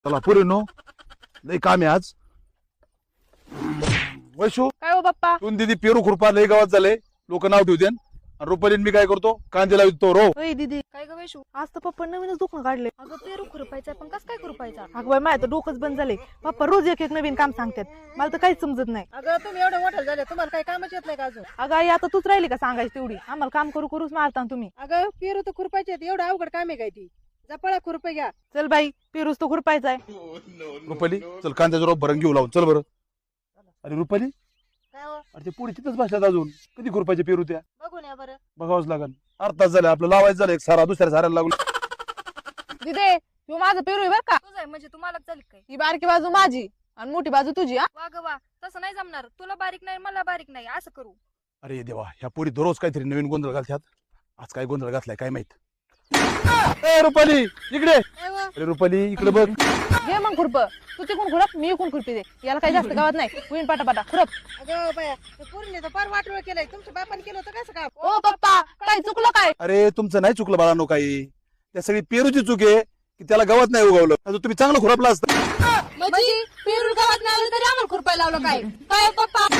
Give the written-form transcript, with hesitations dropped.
चला पुरे नो लय काम आहे आज. वैशू काय हो बाप्पा? तू दीदी पेरू खुरपा लय गावात झाले, लोक नाव ठेवते. आणि रुपालीन मी काय करतो, कांदे लावतो रो. होय दीदी, काय ग वैशू? आज तर पप्पा नवीनच दुकान काढले. अगं पेरू खुरपायचा पण कस काय खुरपायचा? अगं बाई, माझं तर डोकंच बंद झाले. पप्पा रोज एक एक नवीन काम सांगतात, मला तर काहीच समजत नाही. अगं तुम्ही एवढं मोठं झाले, तुम्हाला काही कामच येत नाही का अजून? अगं आई, आता तूच राहिली का सांगायची तेवढी? आम्हाला काम करू करूच मारता ना तुम्ही. अगं पेरू तर खुरपायचे आहेत, एवढं अवघड काम आहे काय ती? जपळा खुरपे घ्या. चल बाई, पेरूस तो खुरपायचा आहे. रुपाली चल कांद्याचा रोप भरून घेऊ लावून चल बरं. अरे रुपाली, काय हो? अरे ते पुढे तिथंच बसल्यात अजून, कधी खुरपायचे पेरू त्या? बघून या बरं. बघावंच लागल. अर्धा तास झाले आपलं लावायचं झालं, एक सारा दुसऱ्या साऱ्याला लागलो. दिदे, तू माझं पेरू आहे बर का? तुझं आहे म्हणजे तुम्हाला झाली काय? ही बारकी बाजू माझी आणि मोठी बाजू तुझी. हा, वा ग वा, तसं नाही जमणार. तुला बारीक नाही, मला बारीक नाही, असं करू. अरे देवा, ह्या पोरी दररोज काहीतरी नवीन गोंधळ घालतात. आज काय गोंधळ घातलाय काय माहित. ए रुपाली इकडे. काय हो? अरे रुपाली इकडे बघ. घे मग खुरप. तू तिकून खुरप, मी इकून खुरपी दे. याला काही जास्त गावात नाही. होईन पाटा खुरप. अगं बाया, पोरीने तर फार वाटोळ केलंय. तुमच्या बापाने केलं होतं कसं काम? ओ पप्पा, काय चुकलं काय? अरे तुमचं नाही चुकलं बाळांनो काही, त्या सगळी पेरूची चूक आहे की त्याला गवत नाही उगवलं. आता तुम्ही चांगलं खुरपला असतं. म्हणजे पेरू गावात नाही आलं तरी आम्हाला खुरपायला लावलं काय? काय पप्पा?